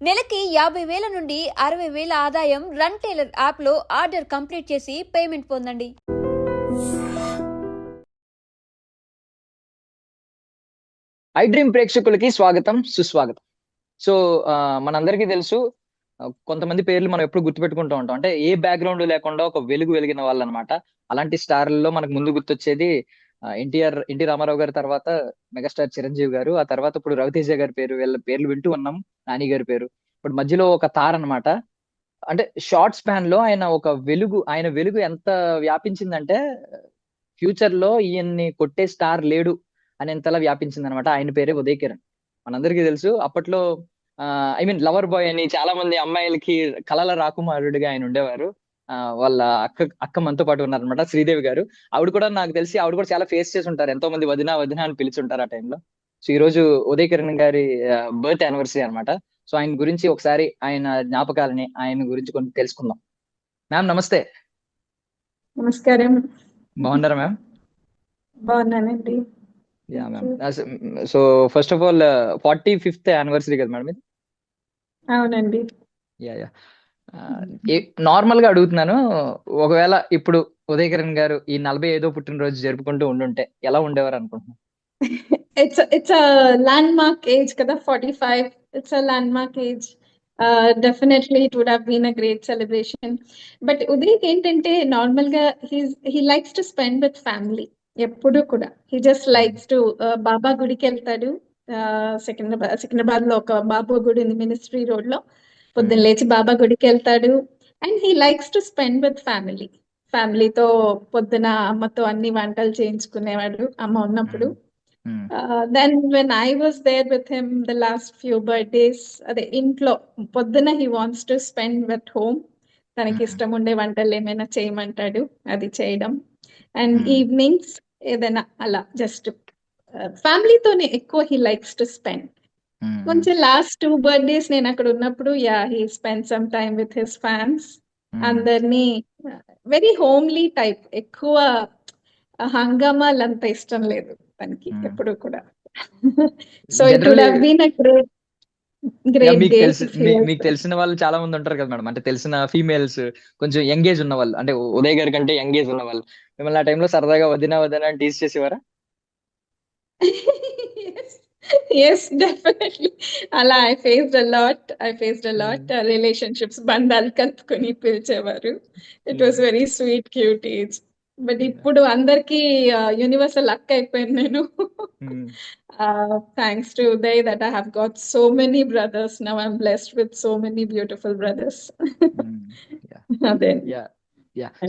నెలకి 50,000 నుండి 60,000 ఆదాయం రన్ టైలర్ యాప్లో ఆర్డర్ కంప్లీట్ చేసి పేమెంట్ పొందండి. ఐ డ్రీమ్ ప్రేక్షకులకి స్వాగతం సుస్వాగతం. సో మనందరికీ తెలుసు, కొంతమంది పేర్లు మనం ఎప్పుడు గుర్తుపెట్టుకుంటూ ఉంటాం. అంటే ఏ బ్యాక్గ్రౌండ్ లేకుండా ఒక వెలుగు వెలిగిన వాళ్ళు అనమాట. అలాంటి స్టార్లలో మనకు ముందు గుర్తొచ్చేది ఎన్టీ రామారావు గారి తర్వాత మెగాస్టార్ చిరంజీవి గారు, ఆ తర్వాత ఇప్పుడు రవితేజ గారి పేరు, వీళ్ళ పేర్లు వింటూ ఉన్నాం. నాని గారి పేరు. ఇప్పుడు మధ్యలో ఒక తార అనమాట. అంటే షార్ట్ స్పాన్ లో ఆయన వెలుగు ఎంత వ్యాపించిందంటే, ఫ్యూచర్ లో ఈయన్ని కొట్టే స్టార్ లేడు అనేంతలా వ్యాపించింది అనమాట. ఆయన పేరే ఉదయ్ కిరణ్. మనందరికీ తెలుసు అప్పట్లో ఐ మీన్ లవర్ బాయ్ అని చాలా మంది అమ్మాయిలకి కలల రాకుమారుడిగా ఆయన ఉండేవారు. వాళ్ళ అక్క మనతో పాటు ఉన్నారనమాట, శ్రీదేవి గారు. ఆవిడ కూడా చాలా ఫేస్ చేసి ఉంటారు. ఎంతో మంది వదిన వదిన అని పిలుచుంటారు ఆ టైంలో. సో ఈ రోజు ఉదయ్ కిరణ్ గారి బర్త్ యానివర్సరీ అనమాట. సో ఆయన గురించి ఒకసారి ఆయన జ్ఞాపకాలని ఆయన గురించి కొంచెం తెలుసుకుందాం. మ్యామ్ నమస్తే. నమస్కారం. బాగున్నారా మ్యామ్? బాగున్నానండి. Yeah ma'am. So first of all 45th anniversary కదా మేడం ఇది? అవునండి. Yeah yeah. నార్మల్ గా అడుగుతున్నాను, ఒకవేళ ఇప్పుడు ఉదయ్ కిరణ్ గారు ఈ 45వ పుట్టినరోజు జరుపుకుంటూ ఉండుంటే ఎలా ఉండేవారు అనుకుంటున్నాను? It's a landmark age kada 45. It's a landmark age. Definitely it would have been a great celebration. But Uday ఏంటంటే నార్మల్ గా he likes to spend with family. ఎప్పుడు కూడా he just likes to బాబా గుడికి వెళ్తాడు. సికింద్రాబాద్ లో ఒక బాబా గుడి ఉంది, మినిస్ట్రీ రోడ్ లో. పొద్దున్న లేచి బాబా గుడికి వెళ్తాడు. And he likes to spend with family. ఫ్యామిలీతో పొద్దున అమ్మతో అన్ని వంటలు చేయించుకునేవాడు అమ్మ ఉన్నప్పుడు. Then when I was there with him the last few birthdays, అదే ఇంట్లో పొద్దున he wants to spend at home. తనకి ఇష్టం ఉండే వంటలు ఏమైనా చేయమంటాడు, అది చేయడం. అండ్ ఈవినింగ్స్ ఏదైనా అలా జస్ట్ ఫ్యామిలీతోనే ఎక్కువ he likes to spend. కొంచెం లాస్ట్ 2 birthdays నేను అక్కడ ఉన్నప్పుడు he spent some time with his fans. అందరినీ వెరీ హోమ్లీ టైప్, ఎక్కువ హంగామాలు అంత ఇష్టం లేదు తనకి ఎప్పుడు కూడా. So it would have been a great day. మీకు తెలిసిన వాళ్ళు చాలా మంది ఉంటారు కదా మేడం, అంటే తెలిసిన ఫీమేల్స్ కొంచెం యంగేజ్ ఉన్న వాళ్ళు, అంటే ఉదయ్ గారి కంటే యంగేజ్ ఉన్న వాళ్ళు మిమ్మల్ని ఆ టైంలో సరదాగా వదిన వదిన అని టీజ్ చేసేవారా? Yes, definitely. అలా I faced a lot. Relationships బంధాలు కలుపుకొని పిలిచేవారు. It was very sweet, cute age. But ఇప్పుడు అందరికి యూనివర్సల్ అక్క అయిపోయాను నేను. Thanks to Uday that I have got so many brothers. Now I'm blessed with so many beautiful brothers. అదే.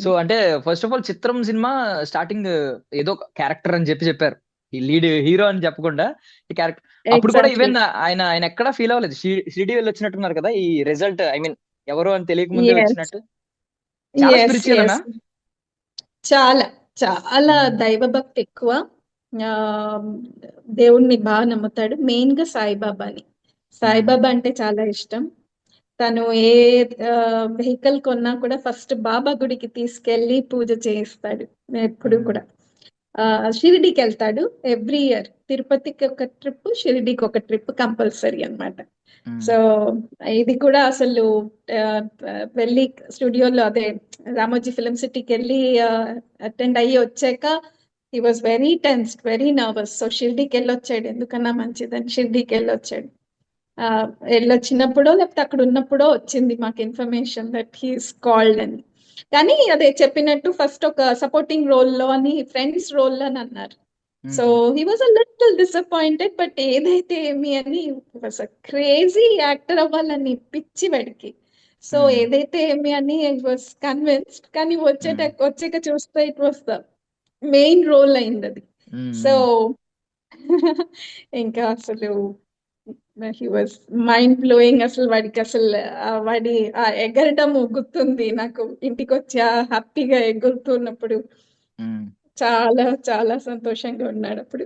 So అంటే ఫస్ట్ ఆఫ్ ఆల్ చిత్రం సినిమా స్టార్టింగ్ ఏదో character అని చెప్పారు, ఈ లీడ్ హీరో అని చెప్పకుండా ఈ క్యారెక్టర్. అప్పుడు కూడా ఈవెన్ ఆయన ఎక్కడా ఫీల్ అవ్వలేదు. షిరిడి వెళ్ళి వచ్చినట్టున్నారు కదా ఈ రిజల్ట్, ఐ మీన్ ఎవరు అని తెలియక ముందే వచ్చినట్టు. చాలా స్పిరిచువల్. చాలా చాలా దైవభక్తి ఎక్కువ. దేవుణ్ణి బాగా నమ్ముతాడు. మెయిన్ గా సాయిబాబాని. సాయిబాబా అంటే చాలా ఇష్టం. తను ఏ వెహికల్ కొన్నా కూడా ఫస్ట్ బాబా గుడికి తీసుకెళ్లి పూజ చేయిస్తాడు ఎప్పుడు కూడా. షిరిడికి వెళ్తాడు ఎవ్రీ ఇయర్. తిరుపతికి ఒక ట్రిప్, షిరిడికి ఒక ట్రిప్ కంపల్సరీ అన్నమాట. సో ఇది కూడా అసలు వెళ్ళి స్టూడియోలో అదే రామోజీ ఫిలిం సిటీకి వెళ్ళి అటెండ్ అయ్యి వచ్చాక he was very tensed, very nervous. So షిరిడికి వెళ్ళొచ్చాడు, ఎందుకన్నా మంచిదని షిరిడికి వెళ్ళొచ్చాడు. వెళ్ళొచ్చినప్పుడో లేకపోతే అక్కడ ఉన్నప్పుడో వచ్చింది మాకు ఇన్ఫర్మేషన్ దట్ హీస్ కాల్డ్ అని. కానీ అదే చెప్పినట్టు ఫస్ట్ ఒక సపోర్టింగ్ రోల్ లో అని, ఫ్రెండ్స్ రోల్ అని అన్నారు. So he was a little disappointed. But ఏదైతే ఏమి అని వాజ్ అ క్రేజీ యాక్టర్ అవ్వాలని పిచ్చి వాడికి. సో ఏదైతే ఏమి అని వాజ్ కన్విన్స్డ్. కానీ వచ్చాక చూస్తే it was the main role అయింది అది. సో ఇంకా అసలు హీ వాజ్ మైండ్ బ్లోయింగ్. అసలు వాడికి అసలు వాడి ఎగరటం గుర్తుంది నాకు. ఇంటికి వచ్చి హ్యాపీగా ఎగురుతున్నప్పుడు చాలా చాలా సంతోషంగా ఉన్నాడు అప్పుడు.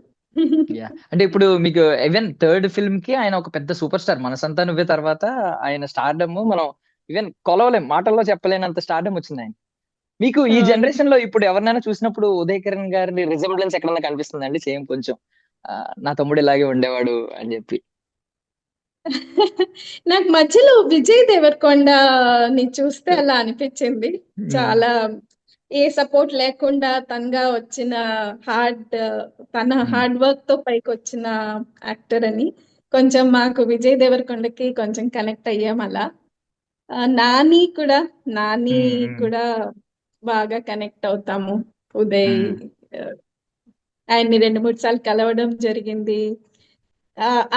అంటే ఇప్పుడు మీకు ఈవెన్ థర్డ్ ఫిల్మ్ కి ఆయన ఒక పెద్ద సూపర్ స్టార్. మనసంతా నువ్వే తర్వాత ఆయన స్టార్డమ్ మనం ఈవెన్ కొలవలేం, మాటల్లో చెప్పలేనంత స్టార్డమ్ వచ్చింది ఆయన. మీకు ఈ జనరేషన్ లో ఇప్పుడు ఎవరినైనా చూసినప్పుడు ఉదయ్ కిరణ్ గారి రిజెంబ్లెన్స్ ఎక్కడన్నా కనిపిస్తుందండి? సేమ్ కొంచెం నా తమ్ముడు ఇలాగే ఉండేవాడు అని చెప్పి. నాకు మధ్యలో విజయ్ దేవరకొండని చూస్తే అలా అనిపించింది. చాలా ఏ సపోర్ట్ లేకుండా తనగా వచ్చిన హార్డ్ తన హార్డ్ వర్క్ తో పైకి వచ్చిన యాక్టర్ అని కొంచెం మాకు విజయ్ దేవరకొండకి కొంచెం కనెక్ట్ అయ్యాం అలా. నాని కూడా నాని కూడా బాగా కనెక్ట్ అవుతాము. ఉదయ్ ఆ, ఆయన్ని 2-3 సార్లు కలవడం జరిగింది.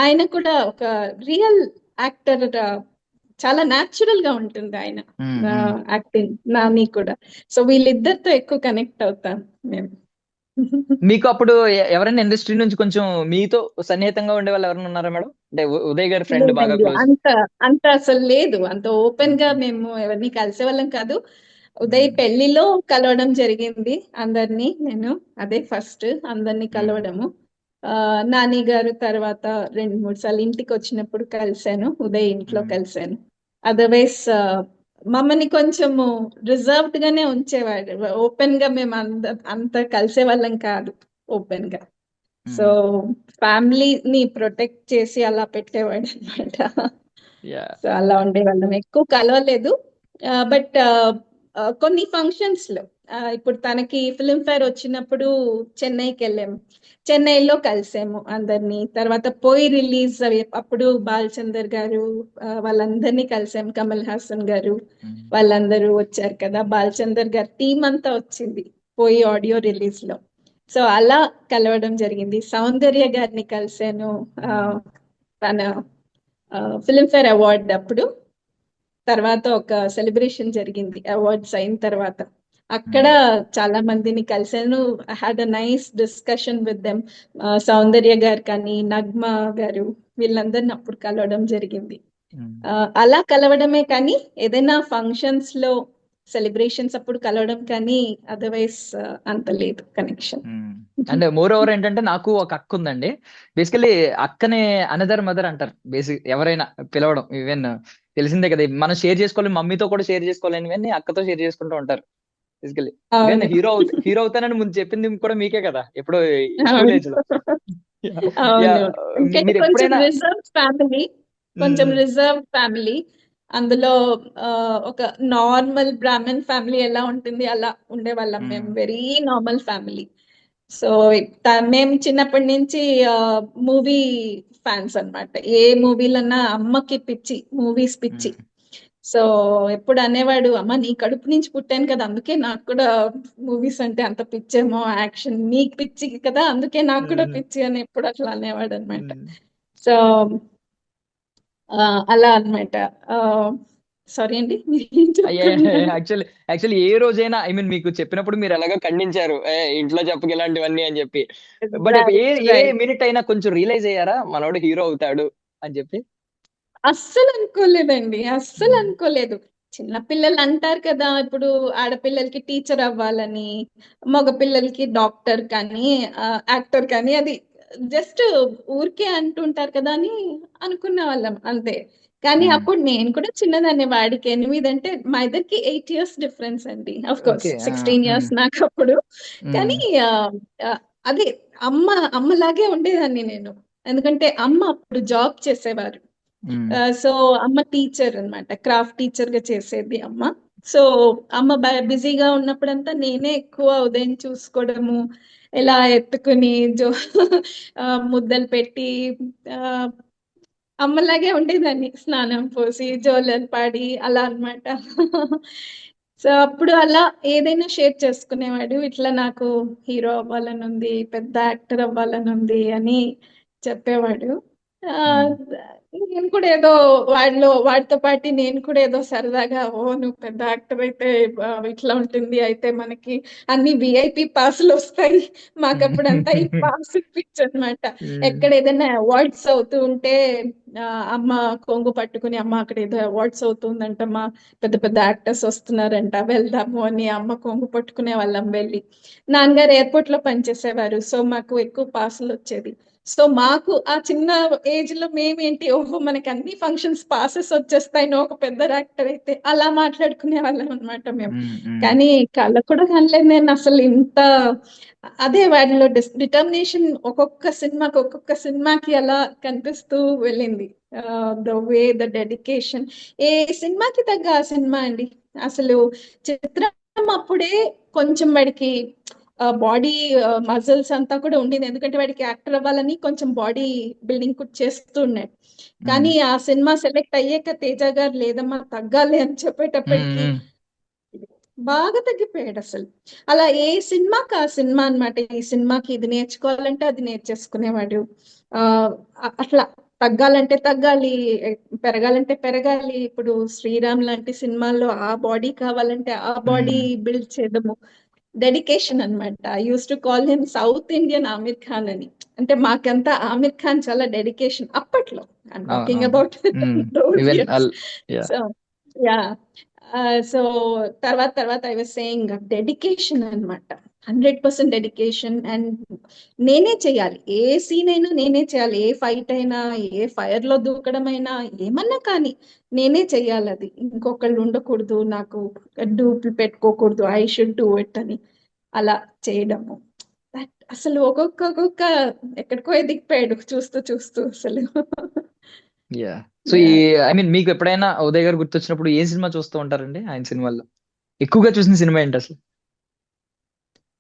ఆయన కూడా ఒక రియల్ యాక్టర్, చాలా న్యాచురల్ గా ఉంటుంది ఆయన యాక్టింగ్. నాని కూడా. సో వీళ్ళిద్దరితో ఎక్కువ కనెక్ట్ అవుతాం మేము. మీకు అప్పుడు ఎవరైనా ఇండస్ట్రీ నుంచి కొంచెం మీతో సన్నిహితంగా ఉండే వాళ్ళు ఎవరైనా ఉన్నారా మేడం? అంటే ఉదయ్ గారి ఫ్రెండ్ బాగా లేదండి, క్లోజ్. అంత అంత అసలు లేదు. అంత ఓపెన్ గా మేము ఎవరిని కలిసే వాళ్ళం కాదు. ఉదయ్ పెళ్లిలో కలవడం జరిగింది అందరినీ. నేను అదే ఫస్ట్ అందరినీ కలవడము. నాని గారు తర్వాత 2-3 సార్లు ఇంటికి వచ్చినప్పుడు కలిశాను, ఉదయ్ ఇంట్లో కలిశాను. అదర్వైజ్ మమ్మల్ని కొంచెము రిజర్వ్డ్ గానే ఉంచేవాడు. ఓపెన్ గా మేము అంత కలిసే వాళ్ళం కాదు ఓపెన్ గా. సో ఫ్యామిలీని ప్రొటెక్ట్ చేసి అలా పెట్టేవాడు అనమాట. సో అలా ఉండేవాళ్ళం, ఎక్కువ కలవలేదు. బట్ కొన్ని ఫంక్షన్స్ లో ఇప్పుడు తనకి ఫిల్మ్ఫేర్ వచ్చినప్పుడు చెన్నైకి వెళ్ళాము. చెన్నైలో కలిసాము అందరినీ. తర్వాత పోయి రిలీజ్ అప్పుడు బాలచందర్ గారు వాళ్ళందరినీ కలిసాము. కమల్ హాసన్ గారు వాళ్ళందరూ వచ్చారు కదా. బాలచందర్ గారి టీం అంతా వచ్చింది పోయి ఆడియో రిలీజ్ లో. సో అలా కలవడం జరిగింది. సౌందర్య గారిని కలిశాను తన ఫిల్మ్ఫేర్ అవార్డ్ అప్పుడు. తర్వాత ఒక సెలబ్రేషన్ జరిగింది అవార్డ్స్ అయిన తర్వాత. అక్కడ చాలా మందిని కలిశాను. I had a nice discussion with them. Soundarya garu కానీ నగ్మ గారు వీళ్ళందరిని అప్పుడు కలవడం జరిగింది. అలా కలవడమే కానీ ఏదైనా ఫంక్షన్స్ లో సెలబ్రేషన్స్ అప్పుడు కలవడం కానీ అదర్వైజ్ అంత లేదు కనెక్షన్. అండ్ మోర్ ఓవర్ ఏంటంటే నాకు ఒక అక్క ఉందండి. బేసికలీ అక్కనే అనదర్ మదర్ అంటారు. బేసిక్ ఎవరైనా పిలవడం ఈవెన్ తెలిసిందే కదా, మనం షేర్ చేసుకోవాలి, మమ్మీతో కూడా షేర్ చేసుకోవాలని ఇవన్నీ అక్కతో షేర్ చేసుకుంటూ ఉంటారు. బేసికలీ ఈవెన్ హీరో అవుతానని ముందు చెప్పింది కూడా మీకే కదా ఎప్పుడో స్కూల్ ఏజ్ లో. మీరు కొంచెం ఎప్పుడైనా రిజర్వ్ ఫ్యామిలీ, కొంచెం రిజర్వ్ ఫ్యామిలీ. అందులో ఒక నార్మల్ బ్రాహ్మణ్ ఫ్యామిలీ ఎలా ఉంటుంది అలా ఉండేవాళ్ళం మేము. Very normal family. సో మేము చిన్నప్పటి నుంచి మూవీ ఫ్యాన్స్ అన్నమాట. ఏ మూవీలన్నా అమ్మకి పిచ్చి, మూవీస్ పిచ్చి. సో ఎప్పుడు అనేవాడు, అమ్మ నీ కడుపు నుంచి పుట్టాను కదా అందుకే నాకు కూడా మూవీస్ అంటే అంత పిచ్చేమో, యాక్షన్ నీకు పిచ్చి కదా అందుకే నాకు కూడా పిచ్చి అని ఎప్పుడు అట్లా అనేవాడు అనమాట. సో అలా అన్నమాట. సారీ అండి, మీరు ఏం చెప్తున్నారు? యాక్చువల్లీ ఏ రోజైనా ఐ మీన్ మీకు చెప్పినప్పుడు మీరు ఎలాగో ఖండించారు, ఇంట్లో చెప్పక ఇలాంటివన్నీ అని చెప్పి. బట్ ఏ మినిట్ అయినా కొంచెం రియలైజ్ అయ్యారా మనోడు హీరో అవుతాడు అని చెప్పి? అస్సలు అనుకోలేదండి, అస్సలు అనుకోలేదు. చిన్నపిల్లలు అంటారు కదా, ఇప్పుడు ఆడపిల్లలకి టీచర్ అవ్వాలని, మగ పిల్లలకి డాక్టర్ కానీ యాక్టర్ కానీ, అది జస్ట్ ఊరికే అంటుంటారు కదా అని అనుకున్న వాళ్ళం అంతే. కానీ అప్పుడు నేను కూడా చిన్నదాన్ని, వాడికి 8 అంటే మా ఇద్దరికి 8 years డిఫరెన్స్ అండి. అఫ్ కోర్స్ 16 years నాకు అప్పుడు. కానీ అదే అమ్మలాగే ఉండేదాన్ని నేను. ఎందుకంటే అమ్మ అప్పుడు జాబ్ చేసేవారు. సో అమ్మ టీచర్ అన్నమాట, క్రాఫ్ట్ టీచర్ గా చేసేది అమ్మ. సో అమ్మ బిజీగా ఉన్నప్పుడంతా నేనే ఎక్కువ ఉదయం చూసుకోవడము, ఇలా ఎత్తుకుని ముద్దలు పెట్టి అమ్మలాగే ఉండేదాన్ని. స్నానం పోసి జోలలు పాడి అలా అన్నమాట. సో అప్పుడు అలా ఏదైనా షేర్ చేసుకునేవాడు. ఇట్లా నాకు హీరో అవ్వాలని ఉంది, పెద్ద యాక్టర్ అవ్వాలని ఉంది అని చెప్పేవాడు. నేను కూడా ఏదో వాడితో పాటు నేను కూడా ఏదో సరదాగా, ఓ నువ్వు పెద్ద యాక్టర్ అయితే ఇట్లా ఉంటుంది, అయితే మనకి అన్ని విఐపి పాసులు వస్తాయి. మాకప్పుడంతా ఈ పాస్ పిచ్ అనమాట. ఎక్కడ ఏదైనా అవార్డ్స్ అవుతూ ఉంటే అమ్మ కొంగు పట్టుకుని, అమ్మ అక్కడ ఏదో అవార్డ్స్ అవుతుందంటమ్మా, పెద్ద పెద్ద యాక్టర్స్ వస్తున్నారంట, వెళ్దాము అని అమ్మ కొంగు పట్టుకునే వాళ్ళం వెళ్ళి. నాన్నగారు ఎయిర్పోర్ట్ లో పనిచేసేవారు, సో మాకు ఎక్కువ పాసులు వచ్చేది. సో మాకు ఆ చిన్న ఏజ్ లో మేమేంటి, ఓహో మనకి అన్ని ఫంక్షన్స్ పాసెస్ వచ్చేస్తాయి, నువ్వు ఒక పెద్ద యాక్టర్ అయితే, అలా మాట్లాడుకునే వాళ్ళం అనమాట మేము. కానీ కళ్ళ కూడా కనలేదు నేను అసలు ఇంత. అదే వాడిలో డిటర్మినేషన్ ఒక్కొక్క సినిమాకి అలా కనిపిస్తూ వెళ్ళింది. ద వే, ద డెడికేషన్, ఏ సినిమాకి తగ్గ ఆ సినిమా అండి. అసలు చిత్రం అప్పుడే కొంచెం వాడికి బాడీ మజిల్స్ అంతా కూడా ఉండింది, ఎందుకంటే వాడికి యాక్టర్ అవ్వాలని కొంచెం బాడీ బిల్డింగ్ కూడా చేస్తూ ఉన్నాడు. కానీ ఆ సినిమా సెలెక్ట్ అయ్యాక తేజ గారు లేదమ్మా తగ్గాలి అని చెప్పేటప్పటికి బాగా తగ్గిపోయాడు అసలు. అలా ఏ సినిమాకి ఆ సినిమా అన్నమాట. ఈ సినిమాకి ఇది నేర్చుకోవాలంటే అది నేర్చేసుకునేవాడు. ఆ అట్లా తగ్గాలంటే తగ్గాలి, పెరగాలంటే పెరగాలి. ఇప్పుడు శ్రీరామ్ లాంటి సినిమాల్లో ఆ బాడీ కావాలంటే ఆ బాడీ బిల్డ్ చేయడము డెడికేషన్ అన్నమాట. I use to call him south Indian Aamir Khan అని. అంటే మాకంతా ఆమిర్ ఖాన్ చాలా డెడికేషన్ అప్పట్లో. I'm talking about those even years. Yeah so yeah, so తర్వాత ఐ వాజ్ సేయింగ్ డెడికేషన్ అన్నమాట. 100% డెడికేషన్. అండ్ నేనే చేయాలి, ఏ సీన్ అయినా నేనే చేయాలి, ఏ ఫైట్ అయినా, ఏ ఫైర్ లో దూకడం అయినా, ఏమన్నా కానీ నేనే చెయ్యాలి. అది ఇంకొకళ్ళు ఉండకూడదు, నాకు డూపులు పెట్టుకోకూడదు, ఐ షుడ్ డూ ఇట్ అని అలా చేయడము. అసలు ఒక్కొక్క ఎక్కడికో ఎదిగిపోయాడు చూస్తూ చూస్తూ అసలు. యా సో ఈ ఐ మీన్ మీకు ఎప్పుడైనా ఉదయ్ గారు గుర్తొచ్చినప్పుడు ఏ సినిమా చూస్తూ ఉంటారండి? ఆయన సినిమాల్లో ఎక్కువగా చూసిన సినిమా ఏంటి అసలు?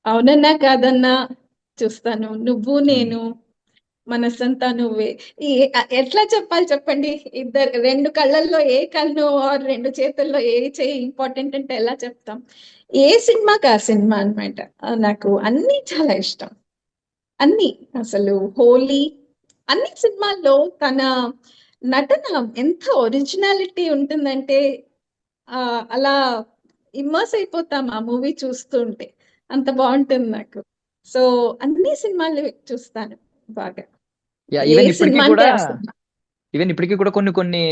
అవునన్నా కాదన్నా చూస్తాను, నువ్వు నేను, మనసంతా నువ్వే. ఈ ఎట్లా చెప్పాలి చెప్పండి, ఇద్దరు రెండు కళ్ళల్లో ఏ కన్ను ఆర్ రెండు చేతుల్లో ఏ చేయి ఇంపార్టెంట్ అంటే ఎలా చెప్తాం? ఏ సినిమాకి ఆ సినిమా అన్నమాట. నాకు అన్ని చాలా ఇష్టం, అన్ని. అసలు హోలీ, అన్ని సినిమాల్లో తన నటన ఎంత ఒరిజినాలిటీ ఉంటుందంటే ఆ అలా ఇమ్మర్స్ అయిపోతాం ఆ మూవీ చూస్తుంటే, అంత బాగుంటుంది నాకు. సో అన్ని సినిమాలు చూస్తాను బాగా. యా ఏ ఈవెన్ ఇప్పటికీ సినిమా కూడా అంటే ఆ సినిమా. కొన్ని కొన్ని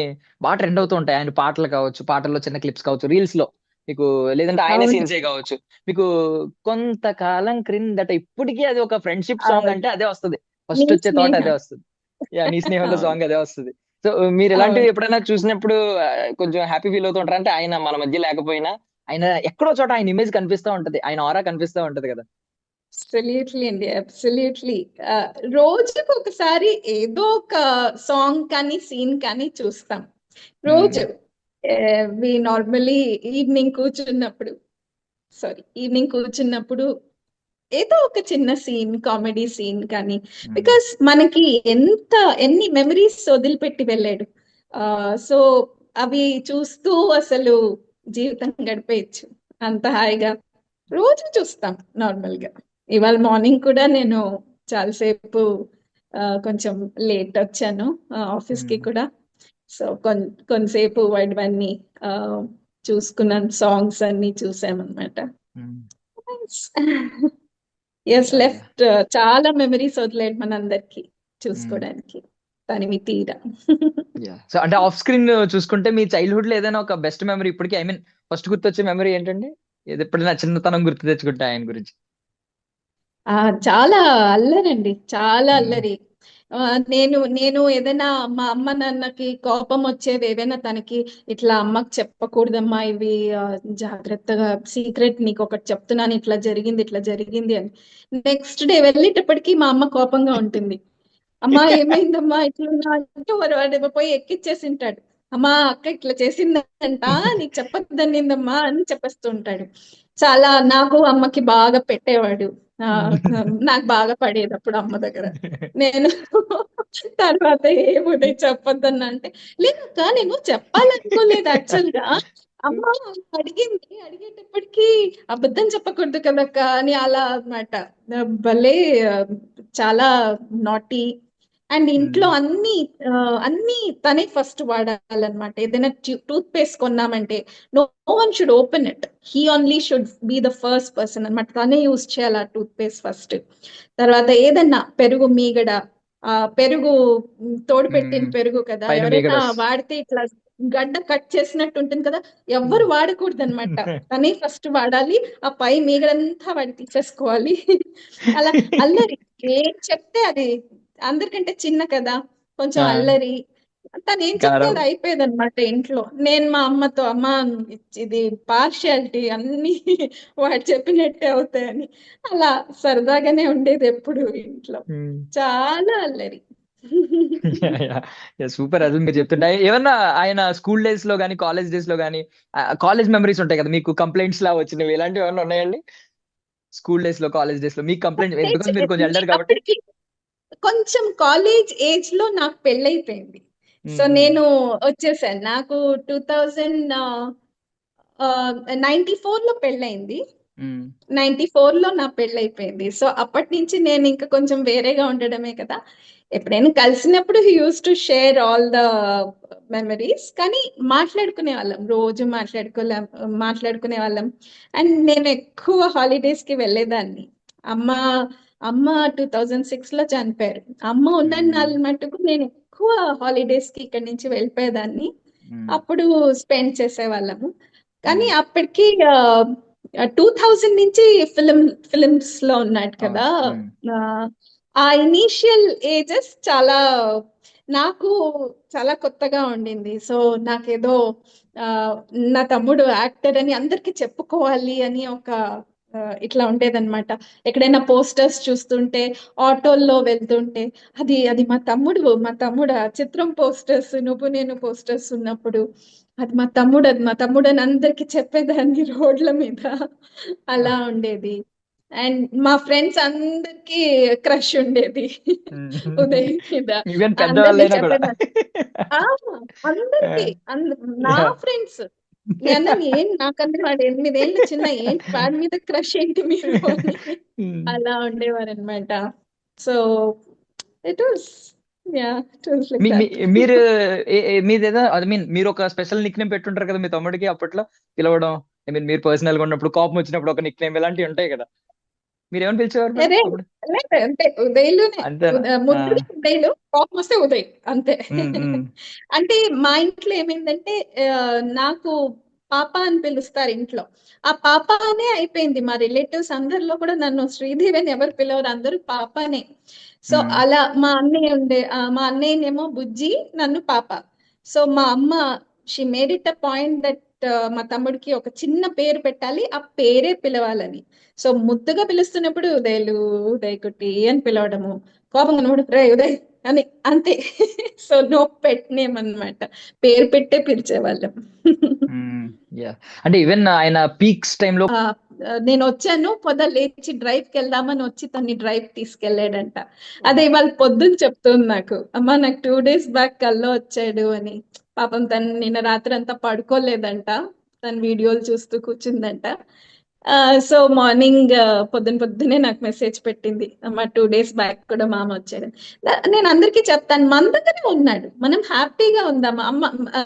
బాగా ట్రెండ్ అవుతూ ఉంటాయి. ఆయన పాటలు కావచ్చు, పాటల్లో చిన్న క్లిప్స్ కావచ్చు, రీల్స్ లో మీకు, లేదంటే ఆయన అవును, సీన్సే కావచ్చు. మీకు కొంతకాలం క్రిందట ఇప్పటికీ అది ఒక ఫ్రెండ్షిప్ సాంగ్ అవును. అంటే అదే వస్తుంది. నీ ఫస్ట్ వచ్చే థాట్ అదే స్నేహం. వస్తుంది. యా నీ స్నేహంలో అవును, సాంగ్ అదే వస్తుంది. సో మీరు ఇలాంటివి అవును. ఎప్పుడైనా చూసినప్పుడు కొంచెం హ్యాపీ ఫీల్ అవుతూ ఉంటారు? అంటే ఆయన మన మధ్య లేకపోయినా ఆయన ఎక్కడో చోట ఆయన ఇమేజ్ కనిపిస్తూ ఉంటది, ఆయన ఆరా కనిపిస్తూ ఉంటది కదా. అబ్సల్యూట్లీ అండి, అబ్సల్యూట్లీ. రోజుకి ఒకసారి ఏదో ఒక సాంగ్ కానీ సీన్ కానీ చూస్తాం ఉమ్, రోజు. వి నార్మలీ ఈవినింగ్ కూర్చున్నప్పుడు ఏదో ఒక చిన్న సీన్, కామెడీ సీన్ కానీ, ఉమ్, బికాస్ మనకి ఎన్ని మెమరీస్ వదిలిపెట్టి వెళ్ళాడు. సో అవి చూస్తూ అసలు జీవితం గడిపేయచ్చు అంత హాయిగా. రోజు చూస్తాం నార్మల్ గా. ఇవాళ మార్నింగ్ కూడా నేను చాలాసేపు కొంచెం లేట్ వచ్చాను ఆఫీస్ కి ఉమ్, కూడా. సో కొంతసేపు వాడివన్నీ ఆ, చూసుకున్నాను, సాంగ్స్ అన్ని చూసామన్నమాట. ఉమ్. ఎస్, యా యా లెఫ్ట్ చాలా మెమరీస్ వదిలేడు మనందరికి చూసుకోవడానికి తనివి తీరా. యా సో అంటే ఆఫ్ స్క్రీన్ చూసుకుంటే మీ చైల్డ్హుడ్ లో ఏదైనా ఒక బెస్ట్ మెమరీ ఇప్పటికీ, ఐ మీన్ ఫస్ట్ గుర్తొచ్చే మెమరీ ఏంటండి? ఏది ఎప్పుడైనా చిన్నతనం గుర్తు తెచ్చుకుంటే ఆయన గురించి. ఆ చాలా అల్లరండి, చాలా ఉమ్, అల్లరి. ఆ, నేను ఏదైనా మా అమ్మ నాన్నకి కోపం వచ్చేది ఏదైనా తనకి, ఇట్లా అమ్మకి చెప్పకూడదమ్మా ఇవి, జాగ్రత్తగా సీక్రెట్ నీకు ఒకటి చెప్తున్నాను, ఇట్లా జరిగింది అని. నెక్స్ట్ డే వెళ్ళేటప్పటికి మా అమ్మ కోపంగా ఉంటుంది. అమ్మా ఏమైందమ్మా ఇట్లున్నా అంటే వాడు పోయి ఎక్కిచ్చేసి ఉంటాడు. అమ్మా అక్క ఇట్లా చేసిందంట, నీకు చెప్పొద్దనిందమ్మా అని చెప్పేస్తూ ఉంటాడు. చాలా నాకు అమ్మకి బాగా పెట్టేవాడు. ఆ నాకు బాగా పడేది అప్పుడు అమ్మ దగ్గర. నేను తర్వాత ఏముంది చెప్పొద్దన్నా అంటే, లేదక్క నేను చెప్పాలనుకోలేదు యాక్చువల్ గా, అమ్మ అడిగేటప్పటికి అబద్ధం చెప్పకూడదు కదక్క అని అలా అన్నమాట. భలే ఆ, చాలా నాటీ. అండ్ ఇంట్లో అన్ని తనే ఫస్ట్ వాడాలన్నమాట. ఏదైనా టూత్ పేస్ట్ కొన్నామంటే no one should open it, he only should be the first person అన్నమాట. తనే యూజ్ చేయాలి ఆ టూత్ పేస్ట్ ఫస్ట్. తర్వాత ఏదన్నా పెరుగు మీగడ, పెరుగు తోడు పెట్టిన పెరుగు కదా, పైన ఎవరైనా మీగడస్. వాడితే ఇట్లా గడ్డ కట్ చేసినట్టు ఉంటుంది కదా, ఎవ్వరు వాడకూడదు అనమాట. తనే ఫస్ట్ వాడాలి, ఆ పై మీగడంతా వాడి తీసేసుకోవాలి. అలా అల్లరి, ఏం చెప్తే అది, అందరికంటే చిన్న కదా, కొంచెం అల్లరి. తను ఏం చెప్తే గారం. అది అయిపోయేది అనమాట ఇంట్లో. నేను మా అమ్మతో, అమ్మ ఇది పార్షియాలిటీ, అన్ని వాడు చెప్పినట్టే అవుతాయని అలా సరదాగానే ఉండేది ఎప్పుడు ఇంట్లో. చాలా అల్లరి. సూపర్. అసలు మీరు చెప్తుంటే ఏమన్నా ఆయన స్కూల్ డేస్ లో కానీ కాలేజ్ డేస్ లో కానీ కాలేజ్ మెమరీస్ ఉంటాయి కదా, మీకు కంప్లైంట్స్ లా వచ్చినవి ఇలాంటివి ఏమన్నా ఉన్నాయండి? స్కూల్ డేస్ లో కాలేజ్ డేస్ లో మీకు కంప్లైంట్, బికాస్ మీరు కొంచెం ఎల్డర్ కాబట్టి. అప్పటికి కొంచెం కాలేజ్ ఏజ్ లో నాకు పెళ్ళైపోయింది. సో నేను వచ్చేసాను. నాకు 2094 లో పెళ్ళైంది. 94 లో నా పెళ్ళైపోయింది. సో అప్పటి నుంచి నేను ఇంకా కొంచెం వేరేగా ఉండడమే కదా. ఎప్పుడైనా కలిసినప్పుడు he use to share all the memories. కానీ మాట్లాడుకునే వాళ్ళం, రోజు మాట్లాడుకునే వాళ్ళం. అండ్ నేను ఎక్కువ హాలిడేస్ కి వెళ్ళేదాన్ని. అమ్మ అమ్మ 2006 లో చనిపోయారు. అమ్మ ఉన్న నాళ్ళు మటుకు నేను ఎక్కువ హాలిడేస్ కి ఇక్కడి నుంచి వెళ్ళిపోయేదాన్ని. అప్పుడు స్పెండ్ చేసేవాళ్ళము. కానీ అప్పటికి 2000 నుంచి ఫిలిమ్స్ లో ఉన్నాడు కదా. ఆ, ఆ ఇనీషియల్ ఏజెస్ చాలా నాకు చాలా కొత్తగా ఉండింది. సో నాకేదో ఆ, నా తమ్ముడు యాక్టర్ అని అందరికి చెప్పుకోవాలి అని ఒక ఇట్లా ఉండేదన్నమాట. ఎక్కడైనా పోస్టర్స్ చూస్తుంటే, ఆటోల్లో వెళ్తుంటే, అది అది మా తమ్ముడు ఆ చిత్రం పోస్టర్స్, నువ్వు నేను పోస్టర్స్ ఉన్నప్పుడు అది మా తమ్ముడు అని అందరికి చెప్పేదాన్ని రోడ్ల మీద. అలా ఉండేది. అండ్ మా ఫ్రెండ్స్ అందరికి క్రష్ ఉండేది ఉదయ్ మీద. ఈవెన్ అందరికి పెద్దవాళ్ళైనా కూడా. చెప్పేదాన్ని. ఆ, అందరికి నా ఫ్రెండ్స్ నేను ఏం నాకన్నా వాడు 8 ఏళ్ళు చిన్న, ఏంటి వాడి మీద క్రష్ ఏంటి మీరు అని అలా ఉండేవారు అనమాట. So it was it was like that. మీరు మీదేదో ఐ మీన్ మీరు ఒక స్పెషల్ నిక్ నేమ్ పెట్టుంటారు కదా మీ తమ్ముడికి అప్పట్లో పిలవడం. ఐ మీన్ మీరు పర్సనల్ గా ఉన్నప్పుడు, కోపం వచ్చినప్పుడు ఒక నిక్ నేమ్ ఇలాంటివి ఉంటాయి కదా. మీరు ఏమైనా పిలిచేవారు మరి అరే అప్పుడు? లేదు, అంతే ఉదయ్లునే. అంతేనా? ముద్దుగా ఉదయ్లు, కోపం వస్తే ఉదయ్, అంతే. ఉమ్, ఉమ్, అంటే మా ఇంట్లో ఏమైందంటే నాకు పాప అని పిలుస్తారు ఇంట్లో. ఆ పాప అనే అయిపోయింది. మా రిలేటివ్స్ అందరిలో కూడా నన్ను శ్రీదేవి అని ఎవరు పిలవరు, అందరూ పాపనే. సో ఉమ్, అలా మా అన్నయ్యనేమో బుజ్జి, నన్ను పాప. సో మా అమ్మ she made it a point that మా తమ్ముడికి ఒక చిన్న పేరు పెట్టాలి, ఆ పేరే పిలవాలని. సో ముద్దుగా పిలుస్తున్నప్పుడు ఉదయ్లు, ఉదయ్ కుట్టి అని పిలవడము, కోపంగా ఉన్నప్పుడు రే ఉదయ్ అని, అంతే. సో నో పెట్ నేమ్ అన్నమాట, పేరు పెట్టే పిలిచేవాళ్ళం. ఉమ్, yeah. అంటే ఈవెన్ ఆయన పీక్స్ టైంలో. ఆ, నేను వచ్చాను, లేచి డ్రైవ్ కి వెళ్దామని వచ్చి తన్ని డ్రైవ్ తీసుకెళ్లాడంట. అదే ఇవాళ పొద్దున్న చెప్తుంది నాకు, అమ్మ నాకు 2 days బ్యాక్ కల్లో వచ్చాడు అని. పాపం తను నిన్న రాత్రి అంతా పడుకోలేదంట, తన వీడియోలు చూస్తూ కూర్చుందంట. సో మార్నింగ్ పొద్దున్నే నాకు మెసేజ్ పెట్టింది, అమ్మ 2 days బ్యాక్ కూడా మామ వచ్చాడు. నేను అందరికీ చెప్తాను, మందగానే ఉన్నాడు, మనం హ్యాపీగా ఉందామా అమ్మ. ఆ,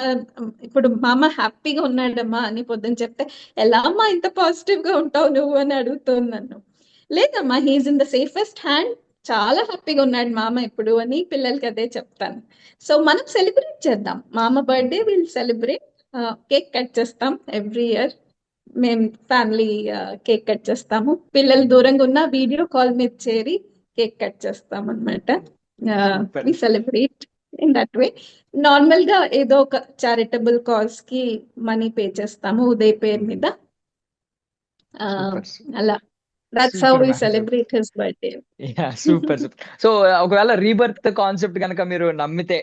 ఇప్పుడు మామ హ్యాపీగా ఉన్నాడమ్మా అని పొద్దున్న చెప్తే, ఎలా అమ్మా ఇంత పాజిటివ్ గా ఉంటావు నువ్వు అని అడుగుతుంది నన్ను. లేదమ్మా, he's in the safest hand, చాలా హ్యాపీగా ఉన్నాడు మామ ఇప్పుడు అని పిల్లలకి అదే చెప్తాను. సో మనం సెలబ్రేట్ చేద్దాం, మామ birthday will celebrate. Cake cut చేస్తాం ఎవ్రీ ఇయర్. మేము ఫ్యామిలీ కేక్ కట్ చేస్తాము. పిల్లలు దూరంగా ఉన్న వీడియో కాల్ మీద చేరి కేక్ కట్ చేస్తాం అనమాట. We celebrate in that way. Normal గా ఏదో ఒక చారిటబుల్ కాజ్ కి మనీ పే చేస్తాము ఉదయ్ పేరు మీద. అలా that's how we celebrate his birthday. Super super. So ఒకవేళ రీబర్త్ కాన్సెప్ట్ కనుక మీరు నమ్మితే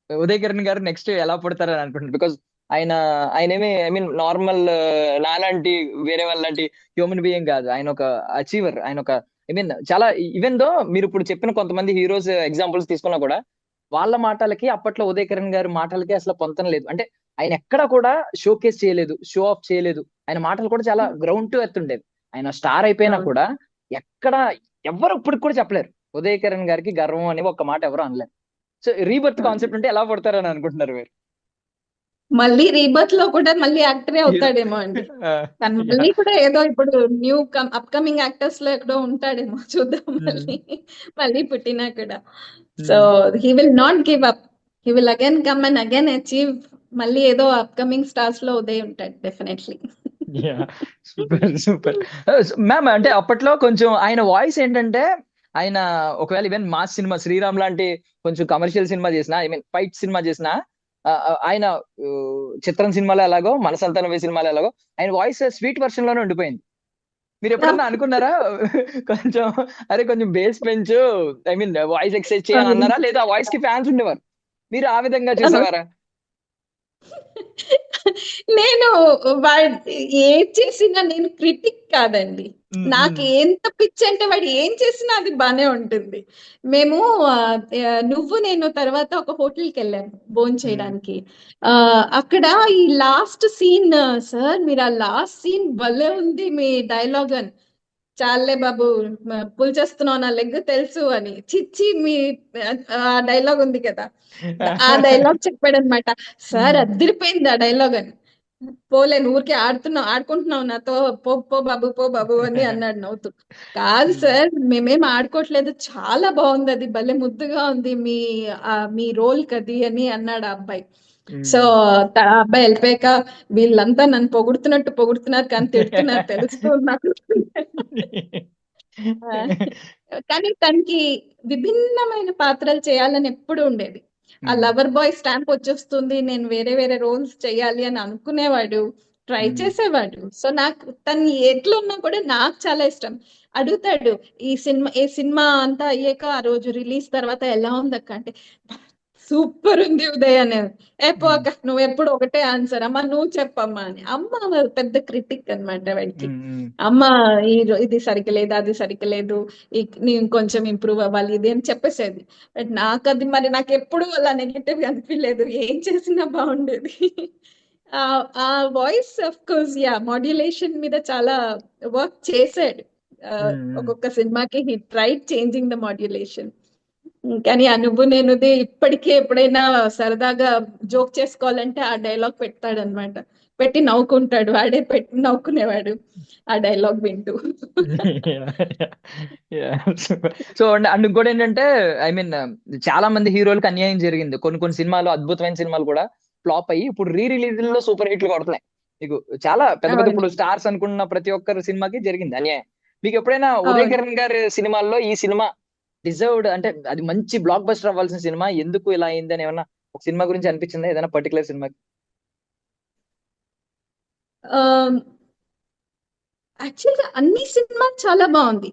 ఉదయ్ కిరణ్ గారు నెక్స్ట్ ఎలా పుడతారని అనుకుంటున్నారు? బికాజ్ ఆయన ఆయన ఏమి ఐ మీన్ నార్మల్ నాలాంటి వేరే వాళ్ళంటి హ్యూమన్ బీయింగ్ కాదు. ఆయన ఒక అచీవర్. ఆయన ఒక ఐ మీన్ చాలా, ఈవెన్ దో మీరు ఇప్పుడు చెప్పిన కొంతమంది హీరోస్ ఎగ్జాంపుల్స్ తీసుకున్నా కూడా వాళ్ళ మాటలకి అప్పట్లో ఉదయ్ కిరణ్ గారి మాటలకి అసలు పొంతన లేదు. అంటే ఆయన ఎక్కడ కూడా షోకేస్ చేయలేదు, షో ఆఫ్ చేయలేదు. ఆయన మాటలు కూడా చాలా గ్రౌండ్ టు ఎర్త్ ఉండేది. ఆయన స్టార్ అయిపోయినా కూడా ఎక్కడ ఎవరు ఇప్పటికి కూడా చెప్పలేరు ఉదయ్ కిరణ్ గారికి గర్వం అని ఒక్క మాట ఎవరు అనలేరు. సో రీబర్త్ కాన్సెప్ట్ అంటే ఎలా పడతారని అనుకుంటున్నారు మీరు? మళ్ళీ రీబర్త్ లో కూడా మళ్ళీ యాక్టరే అవుతాడేమో అండి. తను మళ్ళీ కూడా ఏదో ఇప్పుడు న్యూ అప్కమింగ్ యాక్టర్స్ లో ఎక్కడో ఉంటాడేమో, చూద్దాం మళ్ళీ పుట్టినా కూడా. So he will not give up, he will again come and again achieve. మళ్ళీ ఏదో అప్కమింగ్ స్టార్స్ లో ఉదయ్ ఉంటాడు డెఫినెట్లీ. Super super ma'am. అంటే అప్పట్లో కొంచెం ఆయన వాయిస్ ఏంటంటే, ఆయన ఒకవేళ ఈవెన్ మాస్ సినిమా శ్రీరామ్ లాంటి కొంచెం కమర్షియల్ సినిమా చేసినా, ఐ మీన్ ఫైట్ సినిమా చేసినా, ఆయన చిత్రం సినిమాలో ఎలాగో, మనసంతానవే సినిమాలో ఎలాగో ఆయన వాయిస్ స్వీట్ వర్షన్ లోనే ఉండిపోయింది. మీరు ఎప్పుడన్నా అనుకున్నారా కొంచెం అరే కొంచెం బేస్ పెంచు, ఐ మీన్ వాయిస్ ఎక్సర్సైజ్ చేయని అన్నారా, లేదా ఆ వాయిస్ కి ఫ్యాన్స్ ఉండేవారు, మీరు ఆ విధంగా చూసేవారా? నేను వాడు ఏది చేసినా నేను క్రిటిక్ కాదండి. నాకు ఎంత పిచ్చి అంటే వాడు ఏం చేసినా అది బానే ఉంటుంది. మేము నువ్వు నేను తర్వాత ఒక హోటల్కి వెళ్ళాము భోజనం చేయడానికి. అక్కడ ఈ లాస్ట్ సీన్, సార్ మీరు ఆ లాస్ట్ సీన్ భలే ఉంది మీ డైలాగ్ అని. చాలే బాబు పుల్ చేస్తున్నావు నా లెగ్ తెలుసు అని. చిచ్చి మీ ఆ డైలాగ్ ఉంది కదా, ఆ డైలాగ్ చెప్పాడు అనమాట. సార్ అదిరిపోయింది ఆ డైలాగ్ అని. పోలే ఊరికే ఆడుకుంటున్నావు నాతో, పో పో బాబు పో బాబు అని అన్నాడు నవ్వుతూ. కాదు సార్ మేమేం ఆడుకోవట్లేదు, చాలా బాగుంది, అది భలే ముద్దుగా ఉంది మీ రోల్ కది అని అన్నాడు ఆ అబ్బాయి. సో ఆ అబ్బాయి వెళ్ళిపోయాక వీళ్ళంతా నన్ను పొగుడుతున్నారు కానీ తిడుతున్నారు తెలుస్తూ నాకు. ఆ, కానీ తనకి విభిన్నమైన పాత్రలు చేయాలని ఎప్పుడు ఉండేది. ఆ లవర్ బాయ్ స్టాంప్ వచ్చేస్తుంది, నేను వేరే వేరే రోల్స్ చేయాలి అని అనుకునేవాడు, ట్రై చేసేవాడు. సో నాకు తను ఎట్లున్నా కూడా నాకు చాలా ఇష్టం. అడుగుతాడు ఏ సినిమా అంతా అయ్యాక ఆ రోజు రిలీజ్ తర్వాత ఎలా ఉంది అక్క అంటే, సూపర్ ఉంది ఉదయ్ అనేది. అక్క నువ్వు ఎప్పుడు ఒకటే ఆన్సర్, అమ్మ నువ్వు చెప్పమ్మా అని. అమ్మ పెద్ద క్రిటిక్ అన్నమాట వాడికి. అమ్మ ఇది సరిగ్గా లేదు, అది సరిగ్గా లేదు, నేను కొంచెం ఇంప్రూవ్ అవ్వాలి ఇది అని చెప్పేసేది. బట్ నాకు అది మరి నాకు ఎప్పుడు అలా నెగిటివ్ గా అనిపించలేదు, ఏం చేసినా బాగుండేది. ఆ వాయిస్ ఆఫ్ కోర్స్ మాడ్యులేషన్ మీద చాలా వర్క్ చేశాడు. ఒక్కొక్క సినిమాకి he tried changing the modulation. కానీ ఆ నువ్వు నేనుది ఇప్పటికే ఎప్పుడైనా సరదాగా జోక్ చేసుకోవాలంటే ఆ డైలాగ్ పెడతాడనమాట. పెట్టి నవ్వుకుంటాడు, వాడే పెట్టి నవ్వుకునేవాడు ఆ డైలాగ్ వింటూ. సో అండ్ ఇంకోటి ఏంటంటే, ఐ మీన్ చాలా మంది హీరోలకు అన్యాయం జరిగింది. కొన్ని కొన్ని సినిమాలు, అద్భుతమైన సినిమాలు కూడా ఫ్లాప్ అయ్యి ఇప్పుడు రిలీజ్ లో సూపర్ హిట్లు కొడుతున్నాయి. మీకు చాలా పెద్ద పెద్ద ఇప్పుడు స్టార్స్ అనుకున్న ప్రతి ఒక్కరి సినిమాకి జరిగింది అన్యాయం. మీకు ఎప్పుడైనా ఉదయ్ కిరణ్ గారి సినిమాల్లో ఈ సినిమా డిజర్వ్డ్, అంటే అది మంచి బ్లాక్ బస్టర్ అవ్వాల్సిన సినిమా, ఎందుకు ఇలా అయింది అని ఏమన్నా ఒక సినిమా గురించి అనిపించిందా, ఏదైనా పర్టికులర్ సినిమా? యాక్చువల్ గా అన్ని సినిమాలు చాలా బాగుంది.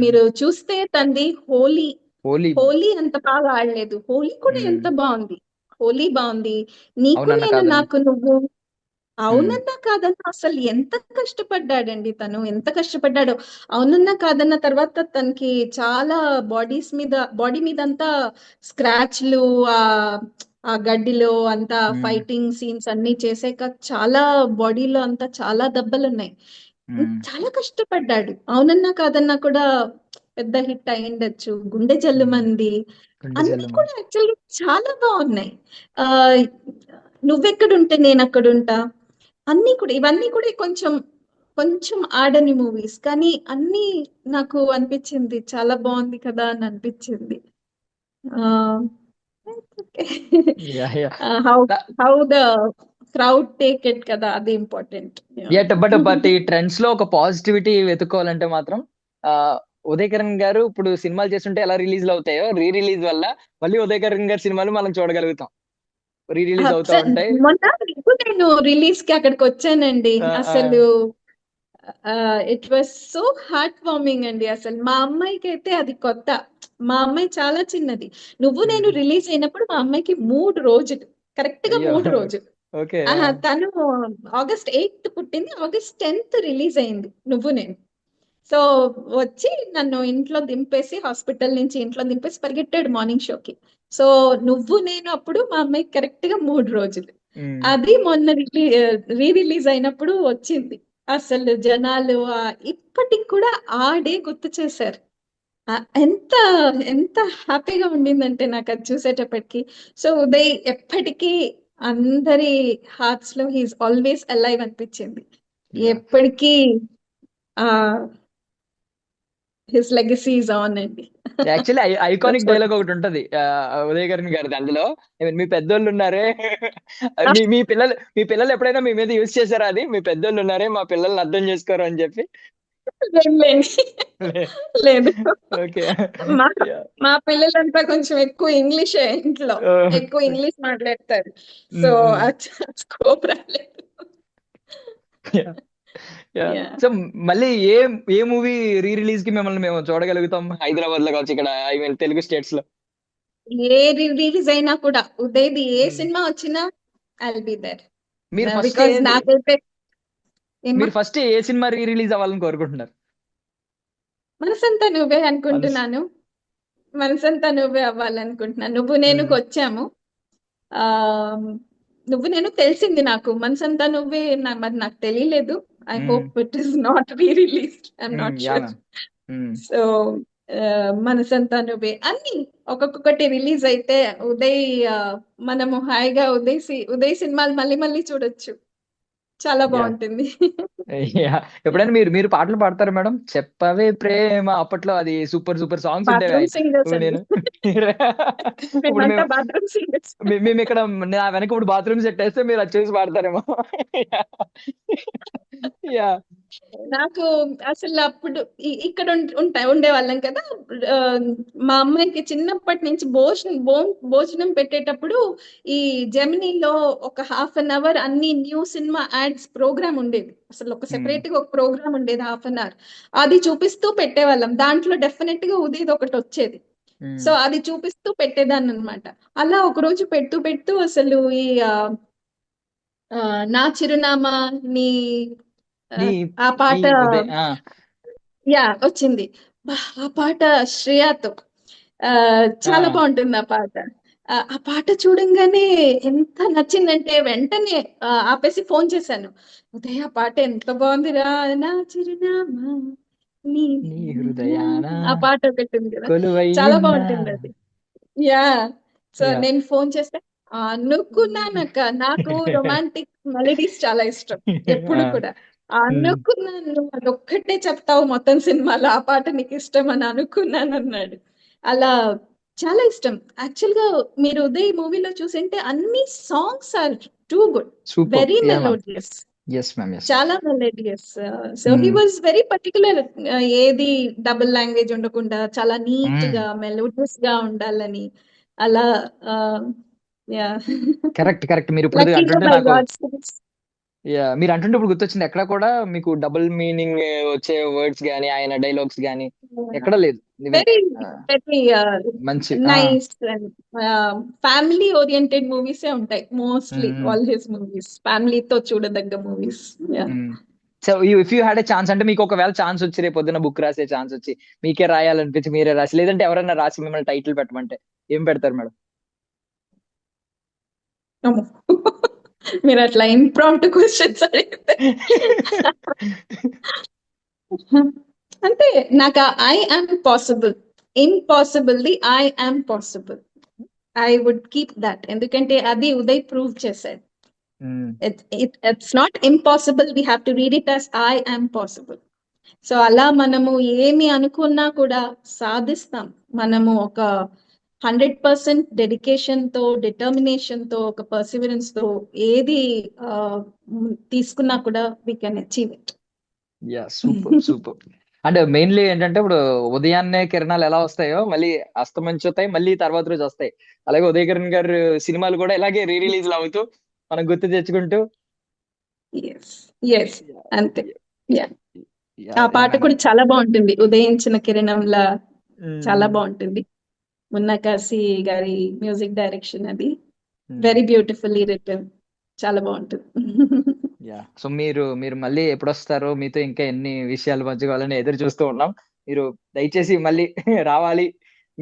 మీరు చూస్తే తంది హోలీ హోలీ హోలీ అంత బాగా ఆడలేదు, హోలీ కూడా ఎంత బాగుంది. హోలీ బాగుంది. నీకు అవునన్న నేను కాదన్న. నాకు నువ్వు, అవునన్నా కాదన్నా అసలు ఎంత కష్టపడ్డాడండి తను, ఎంత కష్టపడ్డాడో. అవునన్నా కాదన్న తర్వాత తనకి చాలా బాడీ మీద అంతా స్క్రాచ్లు, ఆ ఆ గడ్డిలో అంతా ఫైటింగ్ సీన్స్ అన్ని చేసాక చాలా బాడీలో అంతా చాలా దెబ్బలు ఉన్నాయి. చాలా కష్టపడ్డాడు. అవునన్నా కాదన్నా కూడా పెద్ద హిట్ అయ్యిండొచ్చు. గుండె జల్లుమంది అన్ని కూడా యాక్చువల్లీ చాలా బాగున్నాయి. ఆ నువ్వెక్కడుంటే నేను అక్కడుంటా, అన్ని కూడా ఇవన్నీ కూడా కొంచెం కొంచెం ఆడని మూవీస్, కానీ అన్ని నాకు అనిపించింది చాలా బాగుంది కదా అని అనిపించింది. How how the crowd take it కదా, అది ఇంపార్టెంట్. బట్ ఈ ట్రెండ్స్ లో ఒక పాజిటివిటీ వెతుక్కోవాలంటే మాత్రం ఆ ఉదయ్ కిరణ్ గారు ఇప్పుడు సినిమాలు చేస్తుంటే ఎలా రిలీజ్ అవుతాయో, రిలీజ్ వల్ల మళ్ళీ ఉదయ్ కిరణ్ గారి సినిమాలు మనం చూడగలుగుతాం, రిలీజ్ అవుతా ఉంటాయి. మొన్న నేను రిలీజ్ కి అక్కడికి వచ్చానండి. అసలు it was so heart warming అండి. అసలు మా అమ్మాయికి అయితే అది కొత్త. మా అమ్మాయి చాలా చిన్నది. నువ్వు నేను రిలీజ్ అయినప్పుడు మా అమ్మాయికి 3 రోజులు, కరెక్ట్ గా 3 రోజులు. ఓకే. తను ఆగస్ట్ 8th పుట్టింది, ఆగస్ట్ 10th రిలీజ్ అయింది నువ్వు నేను. సో వచ్చి నన్ను ఇంట్లో దింపేసి, హాస్పిటల్ నుంచి ఇంట్లో దింపేసి పరిగెట్టాడు మార్నింగ్ షోకి. సో నువ్వు నేను అప్పుడు మా అమ్మాయి కరెక్ట్ గా 3 రోజులు. అది మొన్న రిలీజ్ అయినప్పుడు వచ్చింది. అసలు జనాలు ఇప్పటికి కూడా ఆ డే గుర్తు చేశారు. ఎంత ఎంత హ్యాపీగా ఉండిందంటే నాకు అది చూసేటప్పటికి. సో ఉదయ్ ఎప్పటికీ అందరి హార్ట్స్ లో హీస్ ఆల్వేస్ అలైవ్ అనిపించింది. ఎప్పటికీ ఆ హిస్ లెగసీ ఇస్ ఆన్ అండి. యాక్చువల్లీ ఐకానిక్ డైలాగ్ ఒకటి ఉంటది ఉదయ్ కిరణ్ గారిది. అందులో మీ పెద్దోళ్ళు ఉన్నారే, మీ పిల్లలు ఎప్పుడైనా మీ మీద యూజ్ చేశారా అది, మీ పెద్దోళ్ళు ఉన్నారే మా పిల్లల్ని అర్థం చేసుకోరు అని చెప్పి? లేదు. ఓకే. మా పిల్లలంతా కొంచెం ఎక్కువ ఇంగ్లీషే, ఇంట్లో ఎక్కువ ఇంగ్లీష్ మాట్లాడతారు. సో స్కోప్ రాలేదు. Yeah. సో మళ్ళీ ఏ మూవీ రీ రిలీజ్ కి మిమ్మల్ని మేము చూడగలుగుతాం హైదరాబాద్ లో కావచ్చు, ఇక్కడ ఐ మీన్ తెలుగు స్టేట్స్ లో? ఏ రిలీజ్ అయినా కూడా ఉదయ్ది ఏ సినిమా వచ్చినా ఐల్ బి దేర్, మీరు ఫస్ట్ బికాజ్ నాకైతే ఏమా మీరు ఫస్ట్ ఏ సినిమా రీ రిలీజ్ అవ్వాలని కోరుకుంటున్నారు? మనసంతా నువ్వే అనుకుంటున్నాను. మనసంతా నువ్వే అవ్వాలనుకుంటున్నాను. నువ్వు నేనుకి వచ్చాము. ఆ నువ్వు నేను తెలిసింది నాకు. మనసంతా నువ్వే మరి నాకు తెలియలేదు. I hope it is not re released, I'm not yeah sure. Ma'am. So మనసంతా నువ్వే అన్ని ఒక్కొక్కటి రిలీజ్ అయితే ఉదయ్ మనము హాయిగా ఉదయ్ సినిమాలు మళ్ళీ మళ్ళీ చూడొచ్చు. చాలా బాగుంటుంది. ఎప్పుడైనా మీరు పాటలు పాడతారా మేడం? చెప్పవే ప్రేమ, అప్పట్లో అది సూపర్ సూపర్ సాంగ్స్ ఉండేవి. బాత్రూమ్ సింగర్స్ అండి. నేను ఇప్పుడు మేమంతా బాత్రూమ్ సింగర్స్. మేము ఇక్కడ నా వెనక ఇప్పుడు బాత్రూమ్ సెట్ వేస్తే మీరు అది చూసి పాడతారేమో. యా నాకు అసలు అప్పుడు ఇక్కడ ఉండేవాళ్ళం కదా. ఆ, మా అమ్మాయికి చిన్నప్పటి నుంచి భోజనం పెట్టేటప్పుడు ఈ జెమినీలో ఒక ½ అన్ని న్యూ సినిమా యాడ్స్ ప్రోగ్రామ్ ఉండేది. అసలు ఒక సెపరేట్ గా ఒక ప్రోగ్రామ్ ఉండేది ½ అది చూపిస్తూ పెట్టేవాళ్ళం. దాంట్లో డెఫినెట్ గా ఉదయ్ ఒకటి వచ్చేది. సో అది చూపిస్తూ పెట్టేదాన్ని అనమాట. అలా ఒక రోజు పెడుతూ అసలు ఈ నా చిరునామా నీ ఆ పాట వచ్చింది. ఆ పాట శ్రేయాతో చాలా బాగుంటుంది ఆ పాట. ఆ పాట చూడంగానే ఎంత నచ్చిందంటే వెంటనే ఆపేసి ఫోన్ చేశాను. ఉదయ్ ఆ పాట ఎంత బాగుందిరా, నా చిరునామా నీ హృదయాన ఆ పాట ఒకటి ఉంది కదా, చాలా బాగుంటుంది అది. యా సో నేను ఫోన్ చేస్తే అనుకున్నానక్క. నాకు రొమాంటిక్ మెలడీస్ చాలా ఇష్టం ఎప్పుడు కూడా. అనుకున్నాను అదొక్కటే చెప్తావు మొత్తం సినిమాలో, ఆ పాట నీకు ఇష్టం అని అనుకున్నాను అన్నాడు. అలా చాలా ఇష్టం. యాక్చువల్ గా మీరు ఉదయ్ మూవీలో చూసింటే అన్ని songs are too good, very melodious, చాలా melodious. So he was very particular, ఏది డబుల్ లాంగ్వేజ్ ఉండకుండా చాలా నీట్ గా మెలోడియస్ గా ఉండాలని. అలా కరెక్ట్. మీరు ఇప్పుడు అంటుంటే నాకు మీరు అంటుంటే ఇప్పుడు గుర్తొచ్చింది. ఎక్కడ కూడా మీకు డబుల్ మీనింగ్ వచ్చే వర్డ్స్ గానీ ఆయన డైలాగ్స్ గానీ ఎక్కడ లేదు. వెరీ వెరీ మంచి నైస్ ఫ్యామిలీ ఓరియంటెడ్ మూవీస్ ఉంటాయి మోస్ట్లీ. ఆల్ హిస్ మూవీస్ ఫ్యామిలీతో చూడదగ్గ movies. So if you had a chance, అంటే మీకు ఒకవేళ ఛాన్స్ వచ్చి రేపు పొద్దున్న బుక్ రాసే ఛాన్స్ వచ్చి మీకే రాయాలనిపించి మీరే రాసి, లేదంటే ఎవరైనా రాసి మిమ్మల్ని టైటిల్ పెట్టమంటే ఏం పెడతారు మేడం? మీరు అట్లా ఇంప్రాంప్ట్ క్వశ్చన్స్ అడిగితే అంటే నాకు I am possible, impossible the I am possible, I would keep that. ఎందుకంటే అది ఉదయ్ ప్రూవ్ చేశాడు. It's not impossible, we have to read it as I am possible. So అలా మనము ఏమి అనుకున్నా కూడా సాధిస్తాం. మనము ఒక 100% డెడికేషన్ తో, డిటర్మినేషన్ తో, ఒక పర్సివరెన్స్ తో ఏది తీసుకున్నా కూడా we can achieve it. Super. అంటే మెయిన్లీ ఏంటంటే ఇప్పుడు ఉదయాన్నే కిరణాలు ఎలా వస్తాయో మళ్ళీ అస్తమించుతాయి, మళ్ళీ తర్వాత రోజు వస్తాయి. అలాగే ఉదయ్ కిరణ్ గారు సినిమాలు కూడా ఇలాగే రీ రిలీజ్ అవుతూ మనం గుర్తు తెచ్చుకుంటూ. అంతే. ఆ పాట కూడా చాలా బాగుంటుంది, ఉదయించిన కిరణంలా, చాలా బాగుంటుంది. మున్నా కాశీ గారి మ్యూజిక్ డైరెక్షన్, అది వెరీ బ్యూటిఫుల్లీ రిటన్, చాలా బాగుంటుంది. సో మీరు మళ్ళీ ఎప్పుడు వస్తారో, మీతో ఇంకా ఎన్ని విషయాలు పంచుకోవాలని ఎదురు చూస్తూ ఉన్నాం. మీరు దయచేసి మళ్ళీ రావాలి,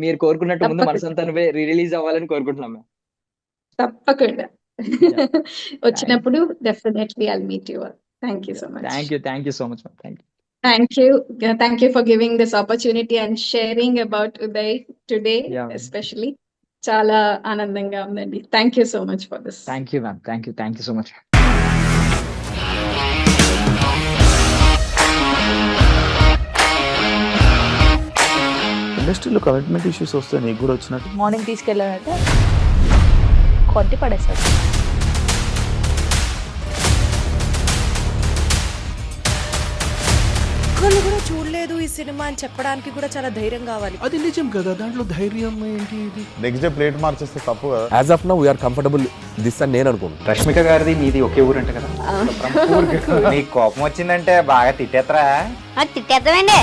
మీరు కోరుకున్నట్టు ముందు మనసంతా రీ రిలీజ్ అవ్వాలని కోరుకుంటున్నాం మేము. తప్పకుండా వచ్చినప్పుడు definitely I'll meet you all. Thank you so much. Thank you so much ma'am. Thank you for giving this opportunity and sharing about Uday today, especially. Chala anandanga undandi. Thank you so much for this. Thank you ma'am. Thank you so much. ఇండస్ట్రీలో commitment issues వస్తే నీకు కూడా వచ్చినట్టు? Morning తీసుకెళ్ళానంటే కొట్టి పడేసాడు. ఒక్కళ్ళు కూడా చూడలేదు చూడలేదు ఈ సినిమా అని చెప్పడానికి కూడా చాలా ధైర్యం కావాలి. అది నిజం కదా, దాంట్లో ధైర్యం ఏంటి? ఇది నెక్స్ట్ డే ప్లేట్ మార్చేస్తే తప్పు కదా. As of now we are comfortable this అని నేను అనుకుంటున్నాను. రష్మిక గారిది మీది ఒకే ఊరు అంట కదా? నీకు కోపం వచ్చిందంటే బాగా తిట్టేత్తరా? తిట్టేద్దామండి.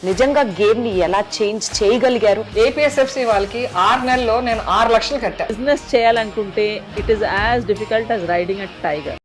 నిజంగా గేమ్ ని ఎలా చేంజ్ చేయగలిగారు? ఏపీఎస్ఎఫ్సి వాళ్ళకి 6 నెలల్లో నేను 6 లక్షలు కట్టా. బిజినెస్ చేయాలనుకుంటే it is as difficult as riding a tiger.